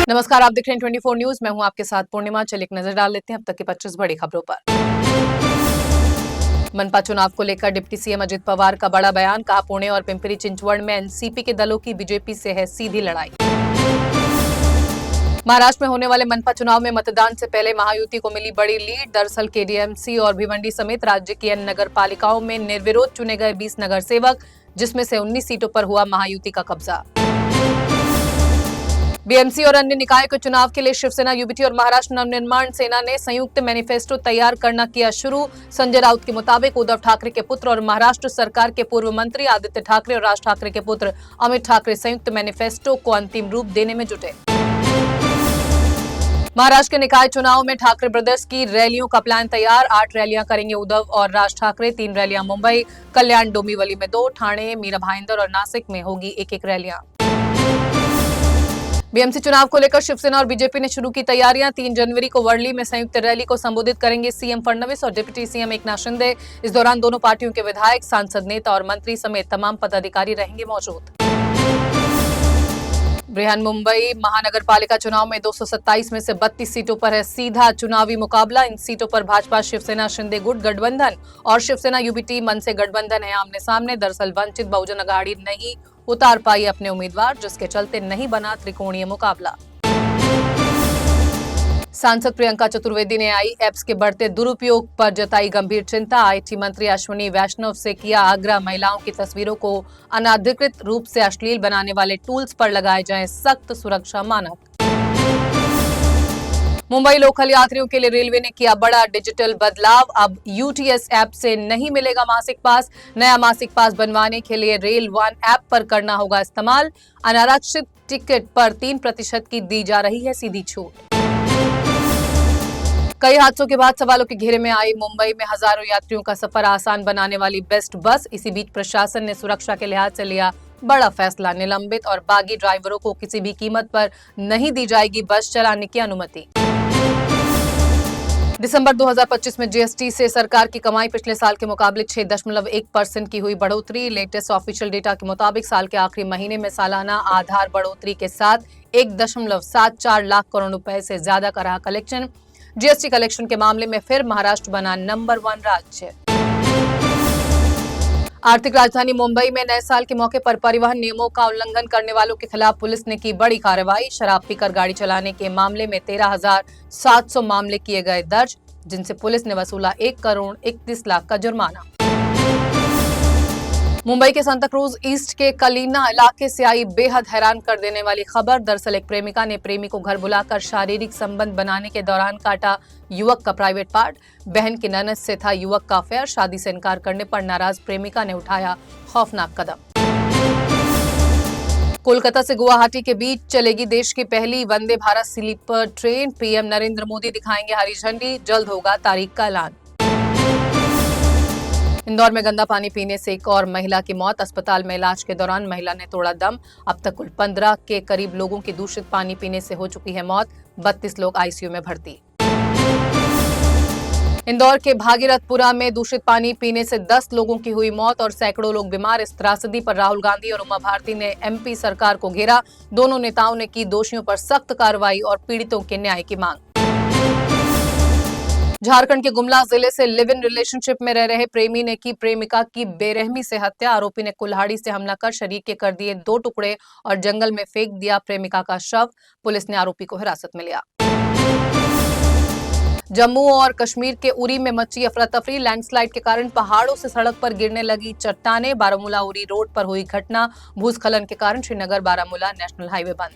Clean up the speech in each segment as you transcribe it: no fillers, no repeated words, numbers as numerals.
नमस्कार, आप देख रहे हैं 24 न्यूज। मैं हूं आपके साथ पूर्णिमा। चलिए एक नजर डाल लेते हैं अब तक की 25 बड़ी खबरों पर। मनपा चुनाव को लेकर डिप्टी सीएम अजित पवार का बड़ा बयान। कहा, पुणे और पिंपरी चिंचवड़ में एनसीपी के दलों की बीजेपी से है सीधी लड़ाई। महाराष्ट्र में होने वाले मनपा चुनाव में मतदान से पहले महायुति को मिली बड़ी लीड। दरअसल केडीएमसी और भिवंडी समेत राज्य की अन्य नगर पालिकाओं में निर्विरोध चुने गए 20 नगर सेवक, जिसमें से 19 सीटों पर हुआ महायुति का कब्जा। बीएमसी और अन्य निकाय के चुनाव के लिए शिवसेना, यूबीटी और महाराष्ट्र नवनिर्माण सेना ने संयुक्त मैनिफेस्टो तैयार करना किया शुरू। संजय राउत के मुताबिक उद्धव ठाकरे के पुत्र और महाराष्ट्र सरकार के पूर्व मंत्री आदित्य ठाकरे और राज ठाकरे के पुत्र अमित ठाकरे संयुक्त मैनिफेस्टो को अंतिम रूप देने में जुटे। महाराष्ट्र के निकाय चुनाव में ठाकरे ब्रदर्स की रैलियों का प्लान तैयार। 8 रैलियां करेंगे उद्धव और राज ठाकरे। 3 रैलियां मुंबई, कल्याण, डोंबिवली में 2, ठाणे, मीरा भाईंदर और नासिक में होगी एक रैलियां। बीएमसी चुनाव को लेकर शिवसेना और बीजेपी ने शुरू की तैयारियां। 3 जनवरी को वर्ली में संयुक्त रैली को संबोधित करेंगे सीएम फडणवीस और डिप्टी सीएम एकनाथ शिंदे। इस दौरान दोनों पार्टियों के विधायक, सांसद, नेता और मंत्री समेत तमाम पदाधिकारी रहेंगे मौजूद। बृहन-मुंबई महानगर पालिका चुनाव में 227 में से 32 सीटों पर है सीधा चुनावी मुकाबला। इन सीटों पर भाजपा शिवसेना शिंदे गुट गठबंधन और शिवसेना यूबीटी मन से गठबंधन है आमने सामने। दरअसल वंचित बहुजन अघाड़ी नहीं उतार पाई अपने उम्मीदवार, जिसके चलते नहीं बना त्रिकोणीय मुकाबला। सांसद प्रियंका चतुर्वेदी ने आई एप्स के बढ़ते दुरुपयोग पर जताई गंभीर चिंता। आईटी मंत्री अश्विनी वैष्णव से किया आग्रह, महिलाओं की तस्वीरों को अनाधिकृत रूप से अश्लील बनाने वाले टूल्स पर लगाए जाएं सख्त सुरक्षा मानक। मुंबई लोकल यात्रियों के लिए रेलवे ने किया बड़ा डिजिटल बदलाव। अब यूटीएस ऐप से नहीं मिलेगा मासिक पास। नया मासिक पास बनवाने के लिए रेल वन ऐप पर करना होगा इस्तेमाल। अनारक्षित टिकट पर 3% की दी जा रही है सीधी छूट। कई हादसों के बाद सवालों के घेरे में आई मुंबई में हजारों यात्रियों का सफर आसान बनाने वाली बेस्ट बस। इसी बीच प्रशासन ने सुरक्षा के लिहाज से लिया बड़ा फैसला। निलंबित और बागी ड्राइवरों को किसी भी कीमत पर नहीं दी जाएगी बस चलाने की अनुमति। दिसंबर 2025 में जीएसटी से सरकार की कमाई पिछले साल के मुकाबले 6.1% की हुई बढ़ोतरी। लेटेस्ट ऑफिशियल डेटा के मुताबिक साल के आखिरी महीने में सालाना आधार बढ़ोतरी के साथ 1.74 लाख करोड़ रुपए से ज्यादा का रहा कलेक्शन। जीएसटी कलेक्शन के मामले में फिर महाराष्ट्र बना नंबर 1 राज्य। आर्थिक राजधानी मुंबई में नए साल के मौके पर परिवहन नियमों का उल्लंघन करने वालों के खिलाफ पुलिस ने की बड़ी कार्रवाई। शराब पीकर गाड़ी चलाने के मामले में 13,700 मामले किए गए दर्ज, जिनसे पुलिस ने वसूला 1 करोड़ 31 लाख का जुर्माना। मुंबई के सांता क्रूज ईस्ट के कलीना इलाके से आई बेहद हैरान कर देने वाली खबर। दरअसल एक प्रेमिका ने प्रेमी को घर बुलाकर शारीरिक संबंध बनाने के दौरान काटा युवक का प्राइवेट पार्ट। बहन की ननद से था युवक का अफेयर। शादी से इनकार करने पर नाराज प्रेमिका ने उठाया खौफनाक कदम। कोलकाता से गुवाहाटी के बीच चलेगी देश की पहली Vande Bharat sleeper train. PM Narendra Modi दिखाएंगे हरी झंडी। जल्द होगा तारीख का ऐलान। इंदौर में गंदा पानी पीने से एक और महिला की मौत। अस्पताल में इलाज के दौरान महिला ने तोड़ा दम। अब तक कुल 15 के करीब लोगों की दूषित पानी पीने से हो चुकी है मौत। 32 लोग आईसीयू में भर्ती। इंदौर के भागीरथपुरा में दूषित पानी पीने से 10 लोगों की हुई मौत और सैकड़ों लोग बीमार। इस त्रासदी पर राहुल गांधी और उमा भारती ने एमपी सरकार को घेरा। दोनों नेताओं ने की दोषियों पर सख्त कार्रवाई और पीड़ितों के न्याय की मांग। झारखंड के गुमला जिले से लिव इन रिलेशनशिप में रह रहे प्रेमी ने की प्रेमिका की बेरहमी से हत्या। आरोपी ने कुल्हाड़ी से हमला कर शरीर के कर दिए 2 टुकड़े और जंगल में फेंक दिया प्रेमिका का शव। पुलिस ने आरोपी को हिरासत में लिया। जम्मू और कश्मीर के उरी में मची अफरा तफरी। लैंडस्लाइड के कारण पहाड़ों से सड़क पर गिरने लगी चट्टानें। बारामूला उरी रोड पर हुई घटना। भूस्खलन के कारण श्रीनगर बारामूला नेशनल हाईवे बंद।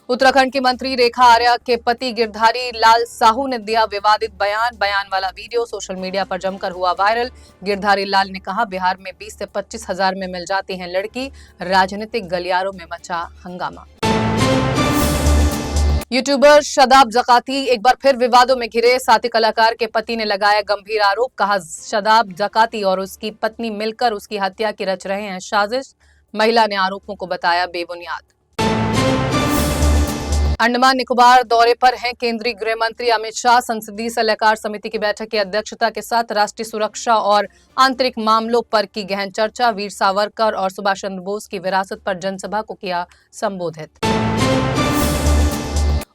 उत्तराखंड की मंत्री रेखा आर्या के पति गिरधारी लाल साहू ने दिया विवादित बयान वाला वीडियो सोशल मीडिया पर जमकर हुआ वायरल। गिरधारी लाल ने कहा, बिहार में 20 से 25 हजार में मिल जाती हैं लड़की। राजनीतिक गलियारों में मचा हंगामा। यूट्यूबर शादाब जकाती एक बार फिर विवादों में घिरे। साथी कलाकार के पति ने लगाया गंभीर आरोप। कहा, शादाब जकाती और उसकी पत्नी मिलकर उसकी हत्या की रच रहे हैं साजिश। महिला ने आरोपों को बताया बेबुनियाद। अंडमान निकोबार दौरे पर हैं केंद्रीय गृह मंत्री अमित शाह। संसदीय सलाहकार समिति की बैठक की अध्यक्षता के साथ राष्ट्रीय सुरक्षा और आंतरिक मामलों पर की गहन चर्चा। वीर सावरकर और सुभाष चंद्र बोस की विरासत पर जनसभा को किया संबोधित।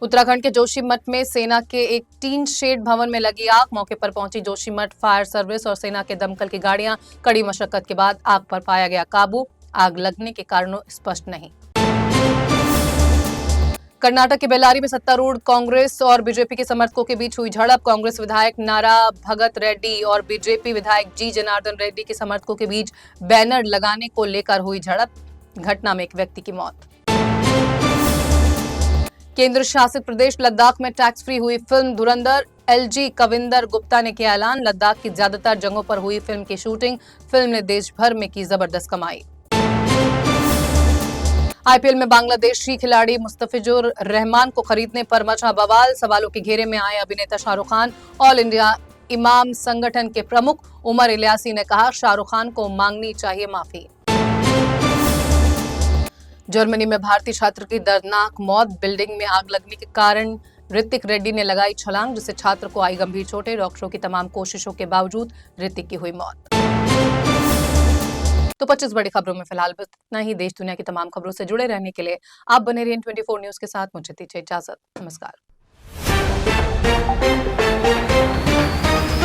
उत्तराखंड के जोशीमठ में सेना के एक टीन शेड भवन में लगी आग। मौके पर पहुंची जोशीमठ फायर सर्विस और सेना के दमकल की गाड़ियां। कड़ी मशक्कत के बाद आग पर पाया गया काबू। आग लगने के कारणों स्पष्ट नहीं। कर्नाटक के बेल्लारी में सत्तारूढ़ कांग्रेस और बीजेपी के समर्थकों के बीच हुई झड़प। कांग्रेस विधायक नारा भगत रेड्डी और बीजेपी विधायक जी जनार्दन रेड्डी के समर्थकों के बीच बैनर लगाने को लेकर हुई झड़प। घटना में एक व्यक्ति की मौत। केंद्र शासित प्रदेश लद्दाख में टैक्स फ्री हुई फिल्म धुरंधर। एलजी कविंदर गुप्ता ने किया ऐलान। लद्दाख की ज्यादातर जगहों पर हुई फिल्म की शूटिंग। फिल्म ने देश भर में की जबरदस्त कमाई। आईपीएल में बांग्लादेशी खिलाड़ी मुस्तफिजुर रहमान को खरीदने पर मचा बवाल। सवालों के घेरे में आए अभिनेता शाहरुख खान। ऑल इंडिया इमाम संगठन के प्रमुख उमर इलियासी ने कहा, शाहरुख खान को मांगनी चाहिए माफी। जर्मनी में भारतीय छात्र की दर्दनाक मौत। बिल्डिंग में आग लगने के कारण ऋतिक रेड्डी ने लगाई छलांग, जिससे छात्र को आई गंभीर चोटें। डॉक्टरों की तमाम कोशिशों के बावजूद ऋतिक की हुई मौत। तो 25 बड़ी खबरों में फिलहाल बस इतना ही। देश दुनिया की तमाम खबरों से जुड़े रहने के लिए आप बने रहिए 24 न्यूज के साथ। मुझे दीजिए इजाजत। नमस्कार।